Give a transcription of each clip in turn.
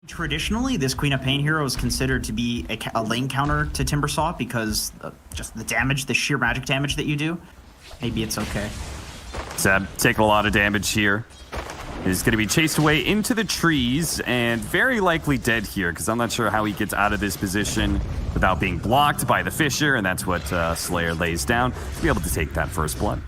Traditionally, this Queen of Pain hero is considered to be a lane counter to Timbersaw because just the damage, the sheer magic damage that you do. Maybe it's okay. Seb taking a lot of damage here. Is going to be chased away into the trees and very likely dead here because I'm not sure how he gets out of this position without being blocked by the Fisher, and that's what Slayer lays down to be able to take that first blood.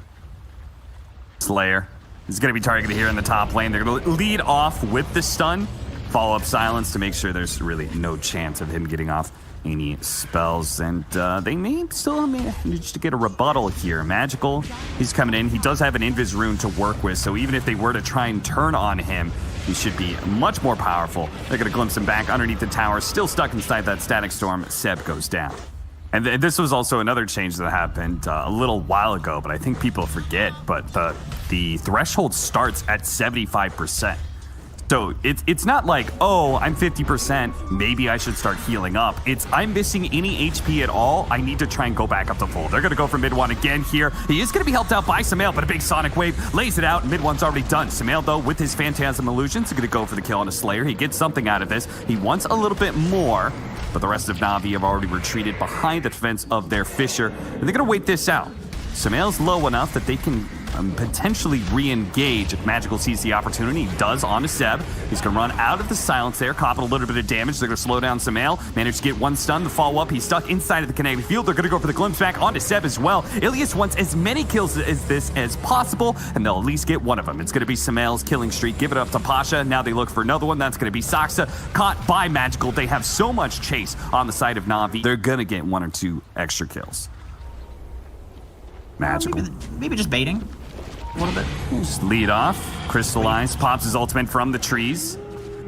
Slayer is going to be targeted here in the top lane. They're going to lead off with the stun. Follow-up silence to make sure there's really no chance of him getting off any spells, and they may still manage to get a rebuttal here. Magical, he's coming in. He does have an Invis rune to work with, so even if they were to try and turn on him, he should be much more powerful. They're going to glimpse him back underneath the tower, still stuck inside that static storm. Seb goes down. And this was also another change that happened a little while ago, but I think people forget, but the threshold starts at 75%. So it's not like, oh, I'm 50%, maybe I should start healing up. It's I'm missing any HP at all. I need to try and go back up to full. They're going to go for mid one again here. He is going to be helped out by Samael, but a big Sonic Wave lays it out. Mid one's already done. Samael, though, with his Phantasm Illusions, is going to go for the kill on a Slayer. He gets something out of this. He wants a little bit more, but the rest of Navi have already retreated behind the defense of their Fisher. And they're going to wait this out. Samael's low enough that they can potentially re-engage if Magical sees the opportunity. He does on to Seb. He's going to run out of the silence there, copping a little bit of damage. They're going to slow down Samael. Managed to get one stun. The follow-up, he's stuck inside of the kinetic field. They're going to go for the glimpse back onto Seb as well. Ilias wants as many kills as this as possible, and they'll at least get one of them. It's going to be Samael's killing streak. Give it up to Pasha. Now they look for another one. That's going to be Saksa, caught by Magical. They have so much chase on the side of Navi. They're going to get one or two extra kills. Magical. Maybe just baiting a little bit. Just lead off. Crystallize. Pops his ultimate from the trees.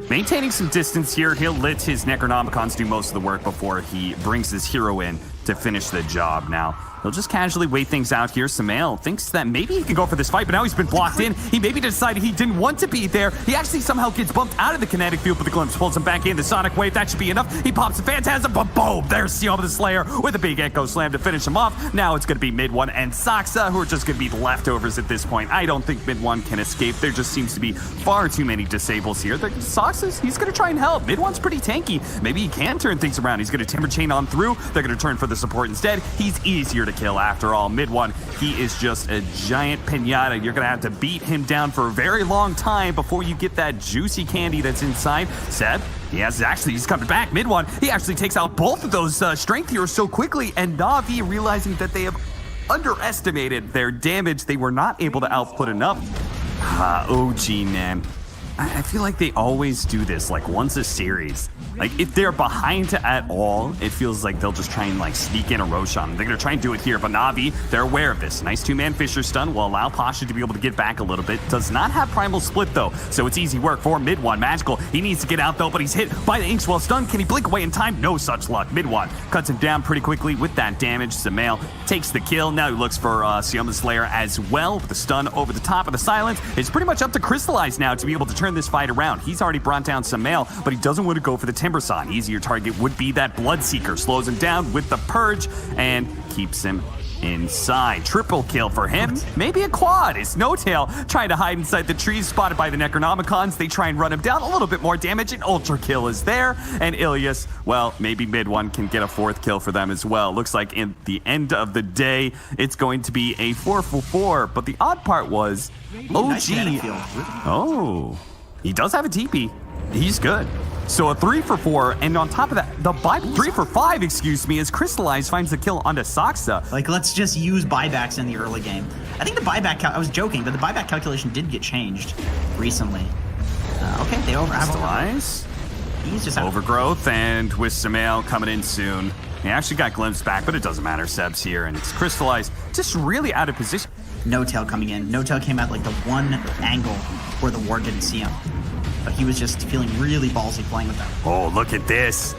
Maintaining some distance here. He'll let his Necronomicons do most of the work before he brings his hero in to finish the job. Now, he'll just casually wait things out here. Samael thinks that maybe he can go for this fight, but now he's been blocked in. He maybe decided he didn't want to be there. He actually somehow gets bumped out of the kinetic field, but the glimpse pulls him back in. The Sonic Wave, that should be enough. He pops a Phantasm, but boom! There's Seal the Slayer with a big Echo Slam to finish him off. Now it's going to be mid one and Saksa, who are just going to be the leftovers at this point. I don't think mid one can escape. There just seems to be far too many disables here. Saksa, he's going to try and help. Mid one's pretty tanky. Maybe he can turn things around. He's going to Timber Chain on through. They're going to turn for the support instead. He's easier to kill after all. Mid one, he is just a giant pinata. You're going to have to beat him down for a very long time before you get that juicy candy that's inside. Seb, he's coming back. Mid one, he actually takes out both of those strength heroes so quickly, and Navi, realizing that they have underestimated their damage, they were not able to output enough. OG, man. I feel like they always do this, like once a series. Like if they're behind at all, it feels like they'll just try and like sneak in a Roshan. They're gonna try and do it here, but Navi, they're aware of this. Nice two-man Fisher stun will allow Pasha to be able to get back a little bit. Does not have Primal Split though, so it's easy work for mid one. Magical, he needs to get out though, but he's hit by the Inkswell stun. Can he blink away in time? No such luck. Mid one cuts him down pretty quickly with that damage. Samael takes the kill. Now he looks for Siom the Slayer as well with the stun over the top of the silence. It's pretty much up to Crystallize now to be able to turn this fight around. He's already brought down Samael, but he doesn't want to go for the Timbersaw. Easier target would be that Bloodseeker. Slows him down with the Purge and keeps him inside. Triple kill for him. Maybe a quad. It's No Tail trying to hide inside the trees, spotted by the Necronomicons. They try and run him down. A little bit more damage. An ultra kill is there. And Ilias, well, maybe mid one can get a fourth kill for them as well. Looks like in the end of the day, it's going to be a 4-for-4. But the odd part was OG. Oh, he does have a TP. He's good. So a 3-for-4, and on top of that, the 3-for-5, excuse me, as Crystallize finds the kill onto Saksa. Like, let's just use buybacks in the early game. I think the buyback, I was joking, but the buyback calculation did get changed recently. Okay, they Crystallize. He's just Overgrowth, and with Samael coming in soon. He actually got glimpsed back, but it doesn't matter. Seb's here, and it's Crystallize, just really out of position. No Tail coming in. No Tail came at like the one angle where the ward didn't see him. But he was just feeling really ballsy playing with them. Oh, look at this.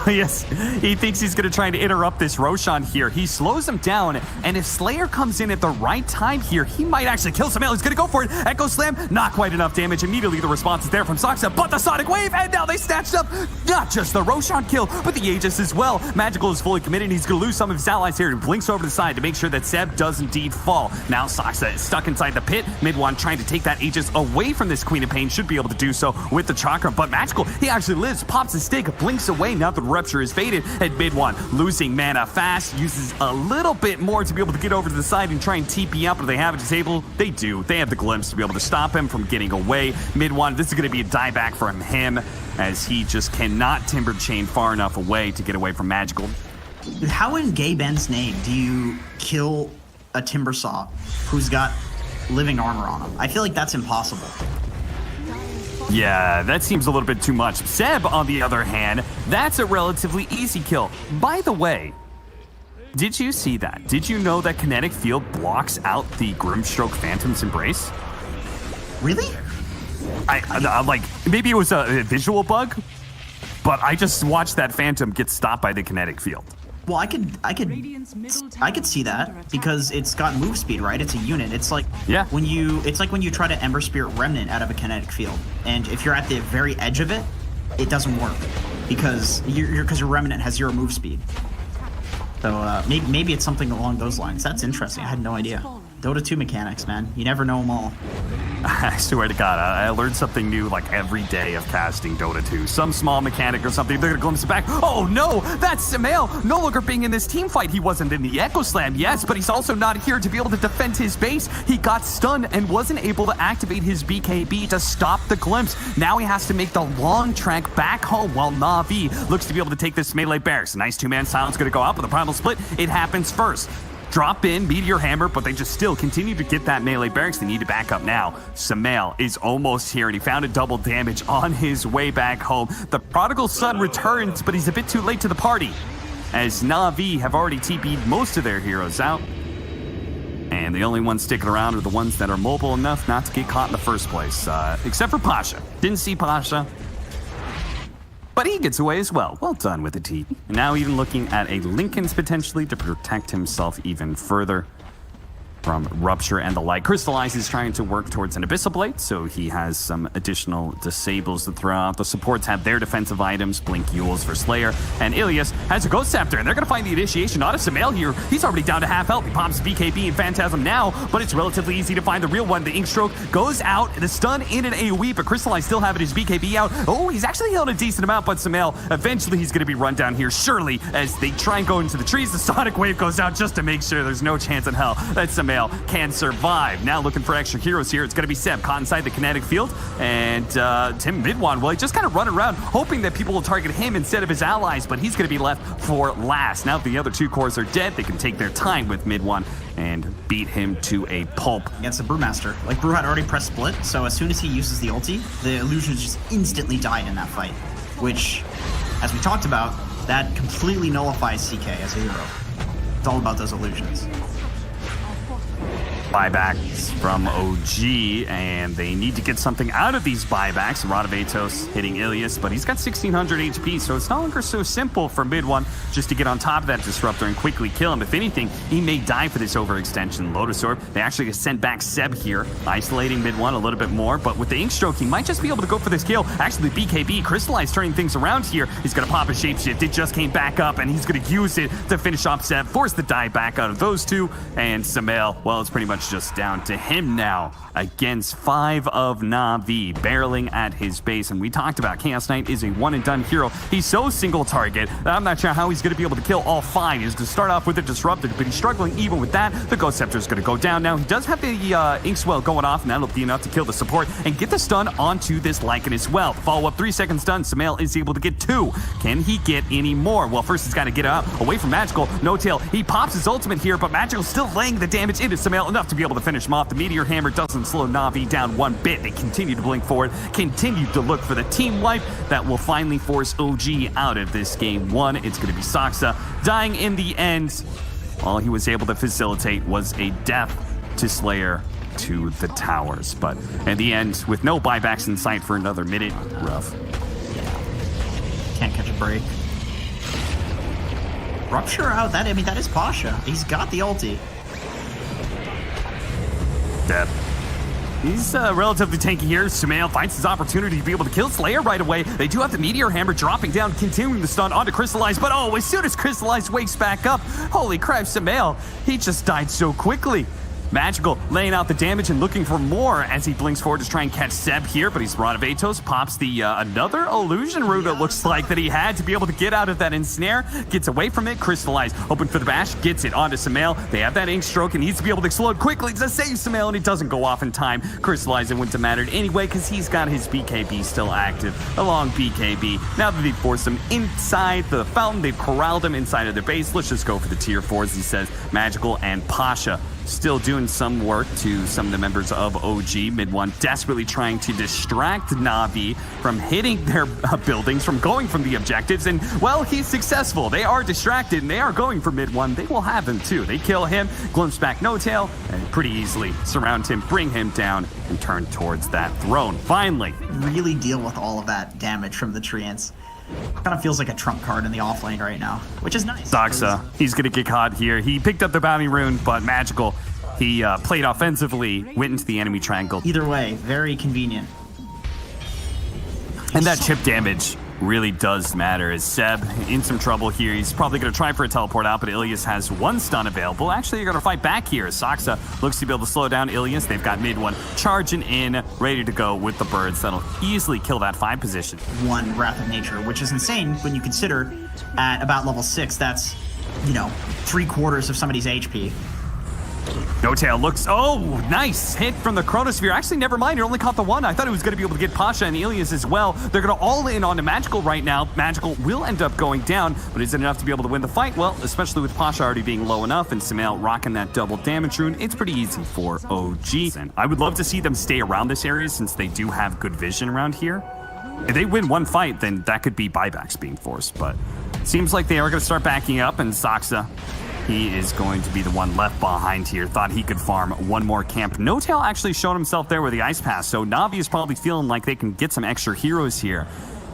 Yes, he thinks he's going to try to interrupt this Roshan here. He slows him down, and if Slayer comes in at the right time here, he might actually kill Samael. He's going to go for it. Echo Slam, not quite enough damage. Immediately, the response is there from Saksa, but the Sonic Wave, and now they snatched up not just the Roshan kill, but the Aegis as well. Magical is fully committed, and he's going to lose some of his allies here, and blinks over to the side to make sure that Seb does indeed fall. Now Saksa is stuck inside the pit. Mid-1 trying to take that Aegis away from this Queen of Pain, should be able to do so with the Chakra, but Magical, he actually lives, pops his stick, blinks away. Now the Rupture is faded at mid-1, losing mana fast, uses a little bit more to be able to get over to the side and try and TP up, but they have it disabled. They do. They have the glimpse to be able to stop him from getting away. Mid-1, this is going to be a dieback from him, as he just cannot Timber Chain far enough away to get away from Magical. How in Gay Ben's name do you kill a Timbersaw who's got living armor on him? I feel like that's impossible. Yeah, that seems a little bit too much. Seb, on the other hand, that's a relatively easy kill. By the way, did you see that? Did you know that Kinetic Field blocks out the Grimstroke Phantom's Embrace? Really? I like, maybe it was a visual bug, but I just watched that Phantom get stopped by the Kinetic Field. Well, I could see that because it's got move speed, right? It's a unit. It's like when you try to Ember Spirit Remnant out of a kinetic field, and if you're at the very edge of it, it doesn't work because your Remnant has 0 move speed. So maybe it's something along those lines. That's interesting. I had no idea. Dota 2 mechanics, man. You never know them all. I swear to God, I learned something new like every day of casting Dota 2. Some small mechanic or something, they're gonna glimpse it back. Oh no, that's Samael, no longer being in this team fight. He wasn't in the Echo Slam, yes, but he's also not here to be able to defend his base. He got stunned and wasn't able to activate his BKB to stop the glimpse. Now he has to make the long trek back home while Na'Vi looks to be able to take this melee barracks. A nice 2-man silence gonna go out, but the primal split, it happens first. Drop in, Meteor Hammer, but they just still continue to get that melee barracks. They need to back up now. Samael is almost here, and he found a double damage on his way back home. The Prodigal Son returns, but he's a bit too late to the party, as Na'Vi have already TP'd most of their heroes out. And the only ones sticking around are the ones that are mobile enough not to get caught in the first place, except for Pasha. Didn't see Pasha, but he gets away as well. Well done with the T. And now even looking at a Lincoln's potentially to protect himself even further from Rupture and the like. Crystallize is trying to work towards an Abyssal Blade, so he has some additional disables to throw out. The supports have their defensive items, Blink Yules for Slayer, and Ilias has a Ghost Scepter, and they're going to find the initiation out of Samael here. He's already down to half health. He pops BKB and Phantasm now, but it's relatively easy to find the real one. The Ink Stroke goes out, the stun in an AoE, but Crystallize still having his BKB out. Oh, he's actually held a decent amount, but Samael, eventually he's going to be run down here, surely, as they try and go into the trees. The Sonic Wave goes out just to make sure there's no chance in hell that Samael can survive. Now looking for extra heroes here. It's going to be Seb caught inside the kinetic field, and Tim Midwan, well, he just kind of run around hoping that people will target him instead of his allies, but he's going to be left for last. Now the other 2 cores are dead, they can take their time with Midwan and beat him to a pulp. Against the Brewmaster. Like, Brew had already pressed split, so as soon as he uses the ulti, the illusions just instantly died in that fight, which, as we talked about, that completely nullifies CK as a hero. It's all about those illusions. Buybacks from OG, and they need to get something out of these buybacks. Rod of Atos hitting Ilias, but he's got 1600 HP, so it's no longer so simple for Mid-1 just to get on top of that Disruptor and quickly kill him. If anything, he may die for this overextension. Lotus Orb, they actually sent back Seb here, isolating Mid-1 a little bit more, but with the Ink Stroke, he might just be able to go for this kill. Actually, BKB, Crystallize turning things around here. He's going to pop a Shapeshift. It just came back up, and he's going to use it to finish off Seb, force the die back out of those 2, and Samael, well, it's pretty much just down to him now against 5 of Na'Vi barreling at his base. And we talked about Chaos Knight is a one-and-done hero. He's so single target that I'm not sure how he's going to be able to kill all 5. He's to start off with a Disruptor, but he's struggling even with that. The Ghost Scepter is going to go down now. He does have the Inkswell going off, and that'll be enough to kill the support and get the stun onto this Lycan as well. Follow-up 3-second stun. Samael is able to get 2. Can he get any more? Well, first he's got to get out away from Magical. No Tail. He pops his ultimate here, but Magical's still laying the damage into Samael enough to be able to finish him off. The Meteor Hammer doesn't slow Na'Vi down one bit. They continue to blink forward, continue to look for the team wipe that will finally force OG out of this game 1. It's going to be Saksa dying in the end. All he was able to facilitate was a death to Slayer to the towers. But in the end, with no buybacks in sight for another minute, rough. Can't catch a break. Rupture out. That, I mean, that is Pasha. He's got the ulti. Dead. He's relatively tanky here. Sumail finds his opportunity to be able to kill Slayer right away. They do have the Meteor Hammer dropping down, continuing the stun onto Crystallize. But oh, as soon as Crystallize wakes back up, holy crap, Sumail, he just died so quickly. Magical laying out the damage and looking for more as he blinks forward to try and catch Seb here, but he's run of Atos, pops the another illusion root, it looks like, that he had to be able to get out of that ensnare, gets away from it. Crystallize, hoping for the bash, gets it onto Sumail. They have that ink stroke and needs to be able to explode quickly to save Sumail, and it doesn't go off in time. Crystallize, it wouldn't have mattered anyway because he's got his BKB still active along BKB. Now that they've forced him inside the fountain, they've corralled him inside of their base. Let's just go for the tier 4s, he says. Magical and Pasha still doing some work to some of the members of OG. Mid one desperately trying to distract Navi from hitting their buildings, from going from the objectives, and well, he's successful. They are distracted and they are going for mid one. They will have him too. They kill him, glimpse back No Tail, and pretty easily surround him, bring him down, and turn towards that throne. Finally, really deal with all of that damage from the Treants. Kind of feels like a trump card in the offlane right now, which is nice. Doxa, he's gonna get caught here. He picked up the bounty rune, but Magical, he played offensively, went into the enemy triangle. Either way, very convenient. And that chip damage really does matter, as Seb in some trouble here. He's probably going to try for a teleport out, but Ilias has one stun available. Actually, you're going to fight back here. Saksa looks to be able to slow down Ilias. They've got mid one charging in, ready to go with the birds. That'll easily kill that 5 position. One Wrath of Nature, which is insane when you consider at about level 6, that's, you know, 3/4 of somebody's HP. No Tail looks, oh, nice hit from the Chronosphere. Actually, never mind, it only caught the one. I thought it was going to be able to get Pasha and Ilias as well. They're going to all in on the Magical right now. Magical will end up going down, but is it enough to be able to win the fight? Well, especially with Pasha already being low enough and Sumail rocking that double damage rune, it's pretty easy for OG. And I would love to see them stay around this area since they do have good vision around here. If they win one fight, then that could be buybacks being forced, but it seems like they are going to start backing up, and Saksa, he is going to be the one left behind here. Thought he could farm one more camp. No Tail actually showed himself there with the Ice Pass, so Navi is probably feeling like they can get some extra heroes here.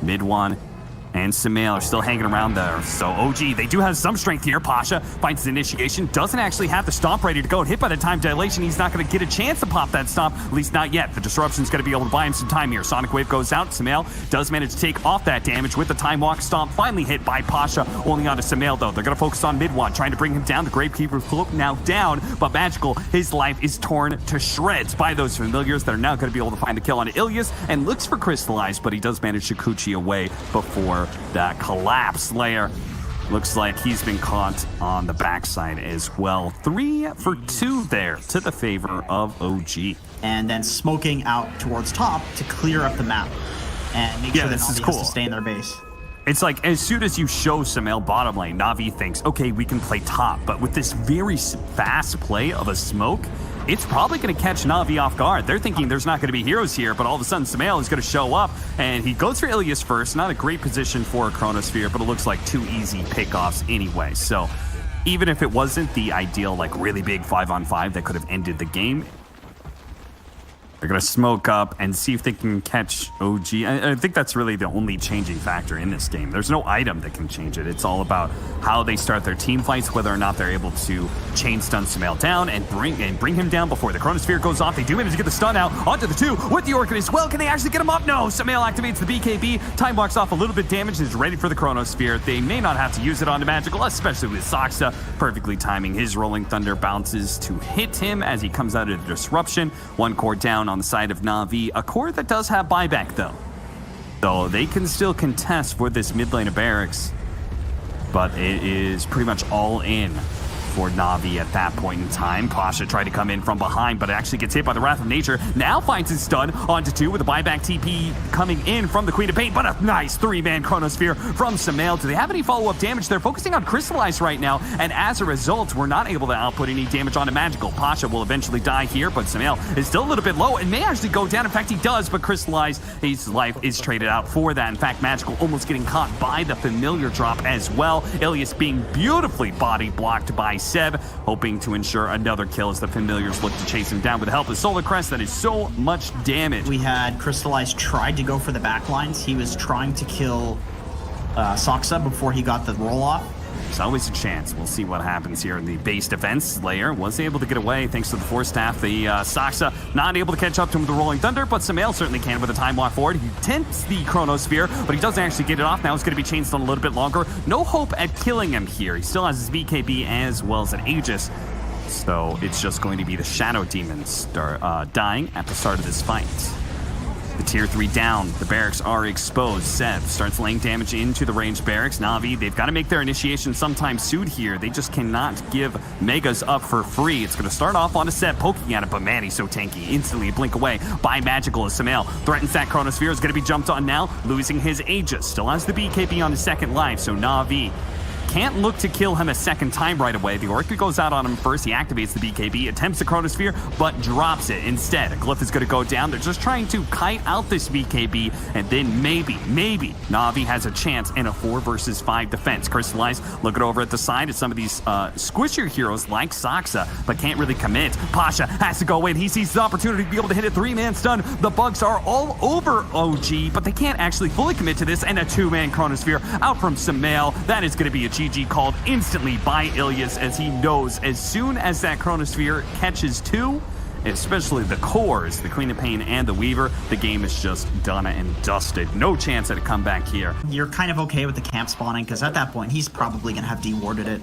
Mid one and Sumail are still hanging around there. So OG, they do have some strength here. Pasha finds his initiation, doesn't actually have the stomp ready to go. Hit by the time dilation, he's not going to get a chance to pop that stomp, at least not yet. The disruption's going to be able to buy him some time here. Sonic Wave goes out. Sumail does manage to take off that damage with the Time Walk stomp. Finally hit by Pasha, only onto Sumail though. They're going to focus on mid one, trying to bring him down. The Gravekeeper Cloak now down, but Magical, his life is torn to shreds by those familiars that are now going to be able to find the kill on Ilias, and looks for Crystallize, but he does manage to Kuchi away before that collapse. Slayer looks like he's been caught on the backside as well. 3 for 2 there to the favor of OG. And then smoking out towards top to clear up the map and make sure that Navi has to stay in their base. It's like, as soon as you show Sumail bottom lane, Navi thinks, okay, we can play top. But with this very fast play of a smoke, it's probably going to catch Navi off guard. They're thinking there's not going to be heroes here, but all of a sudden Sumail is going to show up, and he goes for Ilias first. Not a great position for a Chronosphere, but it looks like 2 easy pickoffs anyway. So even if it wasn't the ideal, like, really big 5-on-5 that could have ended the game, they're going to smoke up and see if they can catch OG. I think that's really the only changing factor in this game. There's no item that can change it. It's all about how they start their team fights, whether or not they're able to chain stun Sumail down and bring him down before the Chronosphere goes off. They do manage to get the stun out onto the 2 with the Organist. Well, can they actually get him up? No, Sumail activates the BKB. Time walks off a little bit damage and is ready for the Chronosphere. They may not have to use it on the Magical, especially with Saksa perfectly timing his Rolling Thunder bounces to hit him as he comes out of the disruption. 1 core down on the side of Navi, a core that does have buyback though. So they can still contest for this mid lane of barracks, but it is pretty much all in for Navi at that point in time. Pasha tried to come in from behind, but actually gets hit by the Wrath of Nature. Now finds his stun onto 2 with a buyback TP coming in from the Queen of Pain, but a nice 3-man Chronosphere from Sumail. Do they have any follow-up damage? They're focusing on Crystallize right now, and as a result, we're not able to output any damage onto Magical. Pasha will eventually die here, but Sumail is still a little bit low and may actually go down. In fact, he does, but Crystallize, his life is traded out for that. In fact, Magical almost getting caught by the familiar drop as well. Ilias being beautifully body blocked by Seb, hoping to ensure another kill as the familiars look to chase him down with the help of Solar Crest. That is so much damage. We had Crystallize tried to go for the backlines. He was trying to kill Saksa before he got the roll off, There's always a chance. We'll see what happens here in the base defense. Slayer was able to get away thanks to the Force Staff. The Saksa not able to catch up to him with the Rolling Thunder, but Samael certainly can with a time walk forward. He tempts the Chronosphere, but he doesn't actually get it off. Now it's going to be chained stun a little bit longer. No hope at killing him here. He still has his BKB as well as an Aegis. So it's just going to be the Shadow Demons dying at the start of this fight. The tier 3 down. The barracks are exposed. Seb starts laying damage into the ranged barracks. Na'Vi, they've got to make their initiation sometime soon here. They just cannot give Megas up for free. It's going to start off on a Seb poking at it, but man, he's so tanky. Instantly a blink away by Magical as Samael threatens that Chronosphere. Is going to be jumped on now, losing his Aegis. Still has the BKB on his second life, so Na'Vi can't look to kill him a second time right away. The Orchid goes out on him first. He activates the BKB, attempts the Chronosphere, but drops it instead. A Glyph is going to go down. They're just trying to kite out this BKB, and then maybe Na'Vi has a chance in a 4 versus 5 defense. Crystallize looking over at the side at some of these squishier heroes like Saksa, but can't really commit. Pasha has to go in. He sees the opportunity to be able to hit a 3-man stun. The bugs are all over OG, but they can't actually fully commit to this, and a 2-man Chronosphere out from Samael. That is going to be a GG called instantly by Ilias, as he knows as soon as that Chronosphere catches 2, especially the cores, the Queen of Pain and the Weaver, the game is just done and dusted. No chance at a comeback here. You're kind of okay with the camp spawning, because at that point, he's probably going to have dewarded it.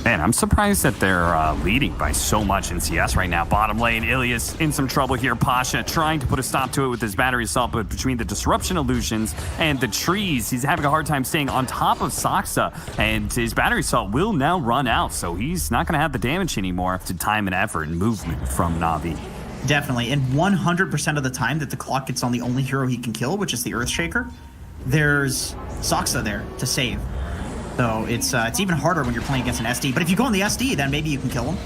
Man, I'm surprised that they're leading by so much in CS right now. Bottom lane, Ilias in some trouble here. Pasha trying to put a stop to it with his battery assault, but between the disruption illusions and the trees, he's having a hard time staying on top of Saksa, and his battery assault will now run out, so he's not going to have the damage anymore to time and effort and movement from Na'Vi. Definitely, and 100% of the time that the clock gets on the only hero he can kill, which is the Earthshaker, there's Saksa there to save. So it's even harder when you're playing against an SD. But if you go on the SD, then maybe you can kill him.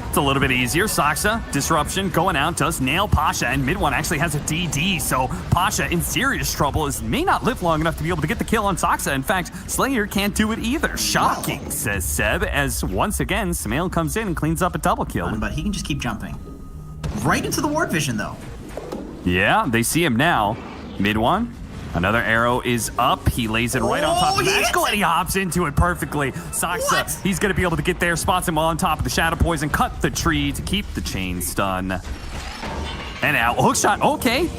It's a little bit easier. Saksa, disruption, going out, does nail Pasha, and mid one actually has a DD, so Pasha in serious trouble, may not live long enough to be able to get the kill on Saksa. In fact, Slayer can't do it either. Shocking, says Seb, as once again, Samael comes in and cleans up a double kill. But he can just keep jumping. Right into the ward vision, though. Yeah, they see him now. Mid one. Another arrow is up. He lays it right on top of Magical, and he hops into it perfectly. Saksa, he's going to be able to get there, spots him on top of the Shadow Poison, cut the tree to keep the chain stun. And now, hookshot, okay.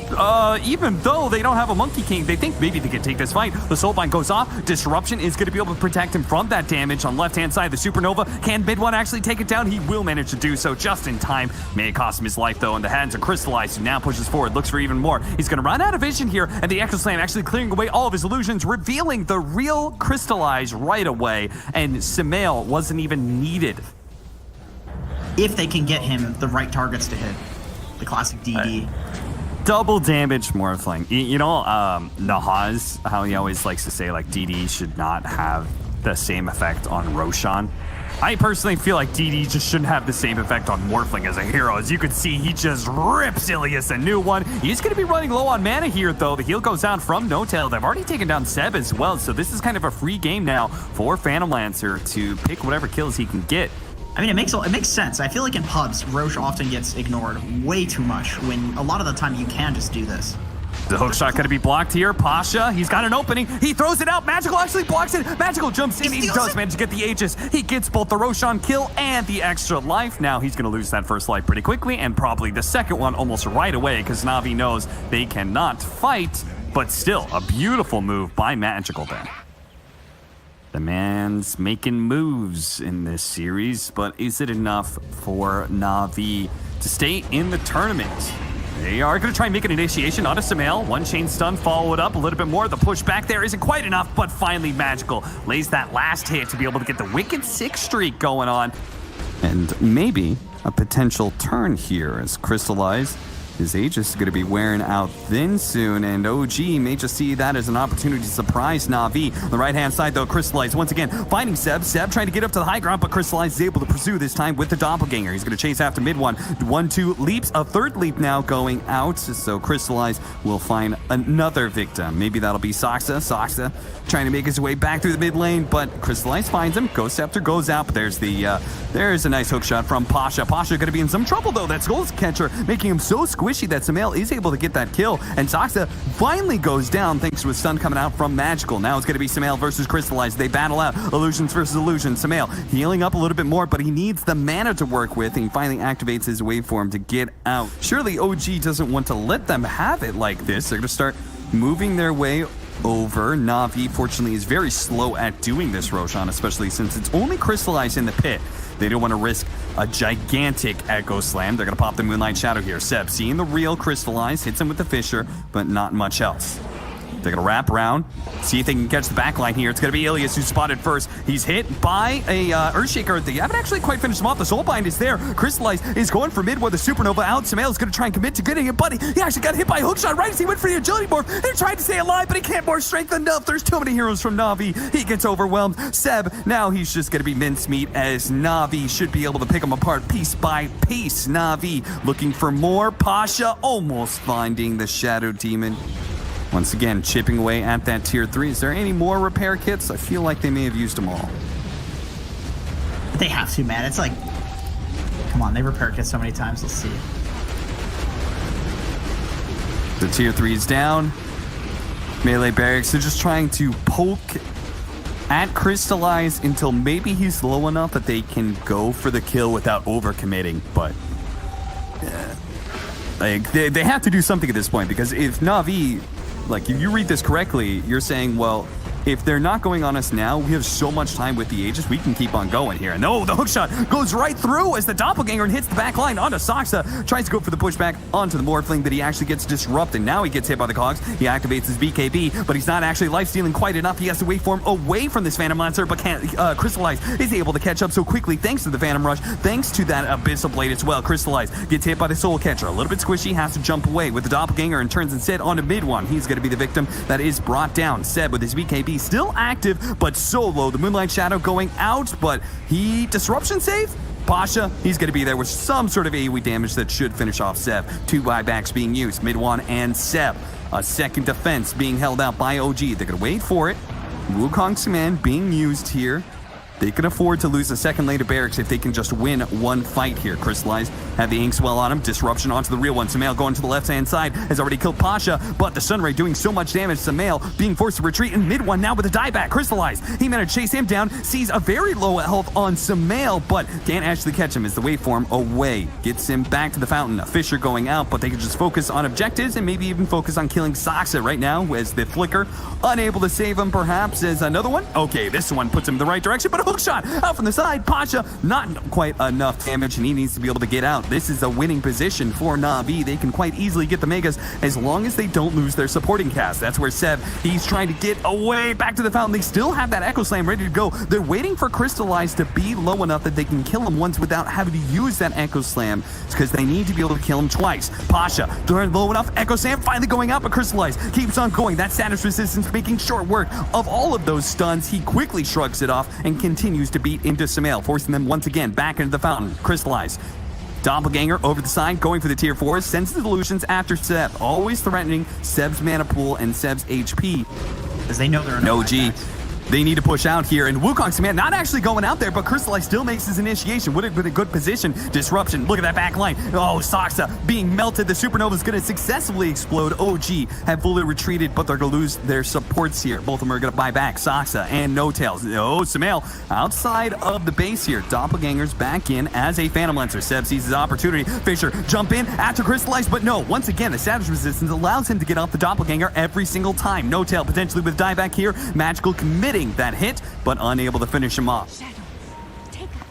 Even though they don't have a Monkey King, they think maybe they can take this fight. The Soulbind goes off. Disruption is going to be able to protect him from that damage on left-hand side. The Supernova, can mid one actually take it down? He will manage to do so just in time. May it cost him his life, though, and the hands are crystallized, who now pushes forward, looks for even more. He's going to run out of vision here, and the Echo Slam actually clearing away all of his illusions, revealing the real Crystallize right away, and Samael wasn't even needed. If they can get him the right targets to hit. The classic DD. Double damage Morphling. You know, Nahaz, how he always likes to say, like, DD should not have the same effect on Roshan. I personally feel like DD just shouldn't have the same effect on Morphling as a hero. As you can see, he just rips Ilias a new one. He's going to be running low on mana here, though. The heal goes out from No-Tail. They've already taken down Seb as well, so this is kind of a free game now for Phantom Lancer to pick whatever kills he can get. I mean, it makes sense. I feel like in pubs, Roche often gets ignored way too much when a lot of the time you can just do this. The hookshot going to be blocked here. Pasha, he's got an opening. He throws it out. Magical actually blocks it. Magical jumps in. He does manage to get the Aegis. He gets both the Roshan kill and the extra life. Now he's going to lose that first life pretty quickly, and probably the second one almost right away, because Na'Vi knows they cannot fight. But still, a beautiful move by Magical there. The man's making moves in this series, but is it enough for Na'Vi to stay in the tournament? They are going to try and make an initiation onto Samael. One chain stun, follow it up a little bit more. The push back there isn't quite enough, but finally Magical lays that last hit to be able to get the wicked 6 streak going on. And maybe a potential turn here as Crystallize. His Aegis is going to be wearing out thin soon, and OG may just see that as an opportunity to surprise Na'Vi. On the right-hand side, though, Crystallize once again finding Seb. Seb trying to get up to the high ground, but Crystallize is able to pursue this time with the Doppelganger. He's going to chase after mid one. 1-2 leaps. A third leap now going out, so Crystallize will find another victim. Maybe that'll be Saksa. Saksa trying to make his way back through the mid lane, but Crystallize finds him. Ghost Scepter goes out, but there's a nice hook shot from Pasha. Pasha going to be in some trouble, though. That Skull Catcher making him so squishy. squishy that Samael is able to get that kill, and Saksa finally goes down thanks to a stun coming out from Magical. Now it's going to be Samael versus Crystallized. They battle out. Illusions versus Illusions. Samael healing up a little bit more, but he needs the mana to work with, and he finally activates his waveform to get out. Surely OG doesn't want to let them have it like this. They're going to start moving their way over. Navi, fortunately, is very slow at doing this, Roshan, especially since it's only Crystallized in the pit. They don't want to risk a gigantic Echo Slam. They're going to pop the Moonlight Shadow here. Seb, seeing the real Crystallized, hits him with the Fissure, but not much else. They're going to wrap around, see if they can catch the backline here. It's going to be Ilias who's spotted first. He's hit by a Earthshaker. They haven't actually quite finished him off. The Soulbind is there. Crystallized is going for mid with a Supernova out. Samael's going to try and commit to getting it, buddy. He actually got hit by a hookshot right as he went for the agility morph. He tried to stay alive, but he can't morph strength enough. There's too many heroes from Navi. He gets overwhelmed. Seb, now he's just going to be mincemeat as Navi should be able to pick him apart piece by piece. Navi looking for more. Pasha almost finding the Shadow Demon. Once again, chipping away at that tier 3. Is there any more repair kits? I feel like they may have used them all. They have to, man. It's like, come on, they repair kits so many times. Let's see. The tier 3 is down. Melee barracks, they're just trying to poke at Crystallize until maybe he's low enough that they can go for the kill without overcommitting, but like they have to do something at this point, because if Navi, like, if you read this correctly, you're saying, well, if they're not going on us now, we have so much time with the Aegis, we can keep on going here. No, the hookshot goes right through as the Doppelganger and hits the back line onto Saksa. Tries to go for the pushback onto the Morphling, but he actually gets disrupted. Now he gets hit by the cogs. He activates his BKB, but he's not actually life-stealing quite enough. He has to waveform away from this Phantom Lancer, but can't. Crystallize is able to catch up so quickly thanks to the Phantom Rush, thanks to that Abyssal Blade as well. Crystallize gets hit by the Soul Catcher. A little bit squishy, has to jump away with the Doppelganger and turns instead onto mid one. He's going to be the victim that is brought down. Seb with his BKB still active, but so low. The Moonlight Shadow going out, but he disruption save? Pasha, he's going to be there with some sort of AoE damage that should finish off Seb. 2 buybacks being used, mid one and Seb. A second defense being held out by OG. They're going to wait for it. Wukong's command being used here. They can afford to lose a second lane of barracks if they can just win one fight here. Crystallized have the Inkswell on him. Disruption onto the real one. Samael going to the left-hand side has already killed Pasha, but the Sunray doing so much damage. Samael being forced to retreat in mid one now with a dieback. Crystallized, he managed to chase him down, sees a very low health on Samael, but can't actually catch him as the waveform away. Gets him back to the fountain. A Fissure going out, but they can just focus on objectives and maybe even focus on killing Saksa right now as the Flicker unable to save him. Perhaps as another one. Okay, this one puts him in the right direction, but a hookshot out from the side. Pasha, not quite enough damage, and he needs to be able to get out. This is a winning position for Navi. They can quite easily get the Megas as long as they don't lose their supporting cast. That's where Seb, he's trying to get away back to the fountain. They still have that Echo Slam ready to go. They're waiting for Crystallize to be low enough that they can kill him once without having to use that Echo Slam, because they need to be able to kill him twice. Pasha, they're low enough. Echo Slam finally going out, but Crystallize keeps on going. That status resistance making short work of all of those stuns. He quickly shrugs it off and continues to beat into Samael, forcing them once again back into the fountain. Crystallize. Doppelganger over the side, going for the tier 4, sends the illusions after Seb, always threatening Seb's mana pool and Seb's HP. Because they know they're in OG. They need to push out here, and Wukong's command not actually going out there, but Crystallize still makes his initiation. Would have been a good position. Disruption, look at that back line. Oh, Saksa being melted. The Supernova is going to successfully explode. OG have fully retreated, but they're going to lose their supports here. Both of them are going to buy back, Saksa and No Tails. Oh, Samael outside of the base here. Doppelganger's back in as a Phantom Lancer. Seb sees his opportunity. Fissure jump in after Crystallize, but no. Once again, the Savage Resistance allows him to get off the Doppelganger every single time. No Tail potentially with dieback here. Magical committing that hit, but unable to finish him off.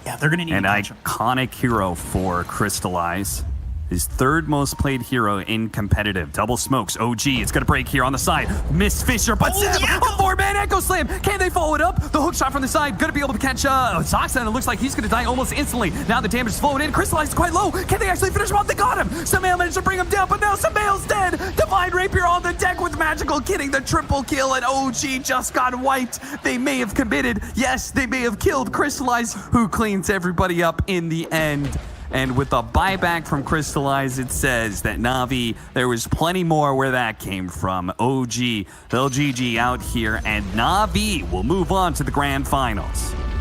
Yeah, they're gonna need an iconic hero for Crystallize. His third most played hero in competitive. Double smokes. OG, it's gonna break here on the side. Miss Fissure, but Seb, a 4-man Echo Slam. Can they follow it up? The hook shot from the side, gonna be able to catch Saksa, and it looks like he's gonna die almost instantly. Now the damage is flowing in. Crystallize is quite low. Can they actually finish him off? They got him. Samael managed to bring him down, but now Samael's dead. Divine Rapier on the deck with Magical getting the triple kill, and OG just got wiped. They may have committed. Yes, they may have killed Crystallize, who cleans everybody up in the end. And with a buyback from Crystallize, it says that Navi, there was plenty more where that came from. OG, they'll GG out here, and Navi will move on to the grand finals.